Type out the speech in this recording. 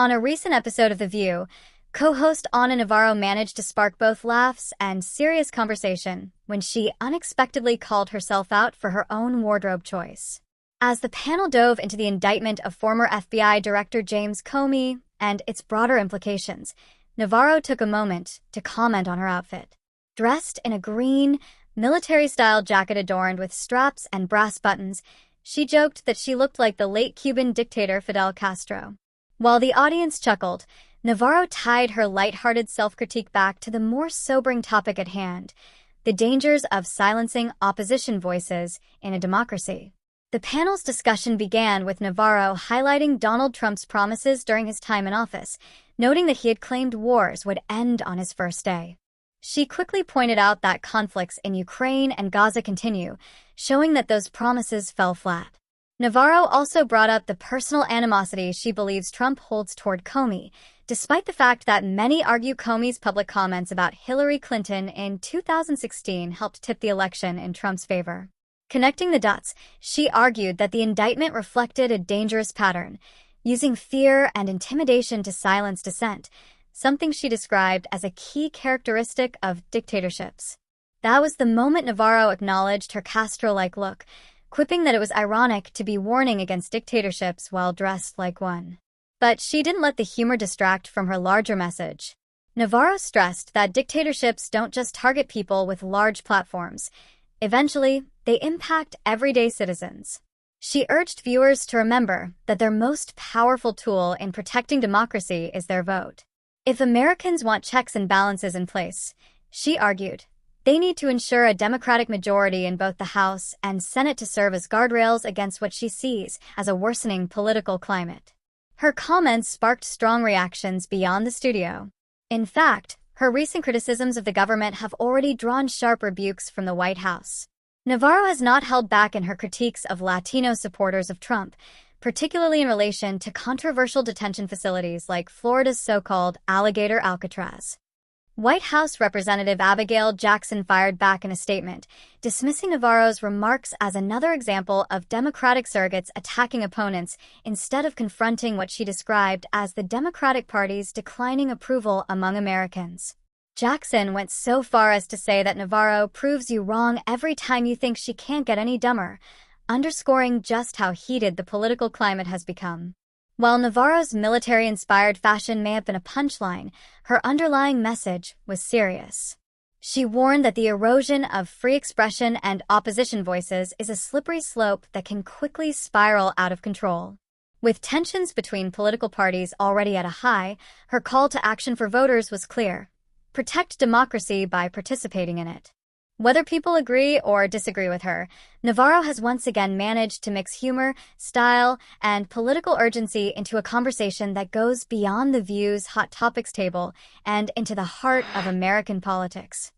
On a recent episode of The View, co-host Ana Navarro managed to spark both laughs and serious conversation when she unexpectedly called herself out for her own wardrobe choice. As the panel dove into the indictment of former FBI Director James Comey and its broader implications, Navarro took a moment to comment on her outfit. Dressed in a green, military-style jacket adorned with straps and brass buttons, she joked that she looked like the late Cuban dictator Fidel Castro. While the audience chuckled, Navarro tied her lighthearted self-critique back to the more sobering topic at hand, the dangers of silencing opposition voices in a democracy. The panel's discussion began with Navarro highlighting Donald Trump's promises during his time in office, noting that he had claimed wars would end on his first day. She quickly pointed out that conflicts in Ukraine and Gaza continue, showing that those promises fell flat. Navarro also brought up the personal animosity she believes Trump holds toward Comey, despite the fact that many argue Comey's public comments about Hillary Clinton in 2016 helped tip the election in Trump's favor. Connecting the dots, she argued that the indictment reflected a dangerous pattern, using fear and intimidation to silence dissent, something she described as a key characteristic of dictatorships. That was the moment Navarro acknowledged her Castro-like look, quipping that it was ironic to be warning against dictatorships while dressed like one. But she didn't let the humor distract from her larger message. Navarro stressed that dictatorships don't just target people with large platforms. Eventually, they impact everyday citizens. She urged viewers to remember that their most powerful tool in protecting democracy is their vote. If Americans want checks and balances in place, she argued, they need to ensure a Democratic majority in both the House and Senate to serve as guardrails against what she sees as a worsening political climate. Her comments sparked strong reactions beyond the studio. In fact, her recent criticisms of the government have already drawn sharp rebukes from the White House. Navarro has not held back in her critiques of Latino supporters of Trump, particularly in relation to controversial detention facilities like Florida's so-called Alligator Alcatraz. White House Representative Abigail Jackson fired back in a statement, dismissing Navarro's remarks as another example of Democratic surrogates attacking opponents instead of confronting what she described as the Democratic Party's declining approval among Americans. Jackson went so far as to say that Navarro proves you wrong every time you think she can't get any dumber, underscoring just how heated the political climate has become. While Navarro's military-inspired fashion may have been a punchline, her underlying message was serious. She warned that the erosion of free expression and opposition voices is a slippery slope that can quickly spiral out of control. With tensions between political parties already at a high, her call to action for voters was clear: protect democracy by participating in it. Whether people agree or disagree with her, Navarro has once again managed to mix humor, style, and political urgency into a conversation that goes beyond The View's Hot Topics table and into the heart of American politics.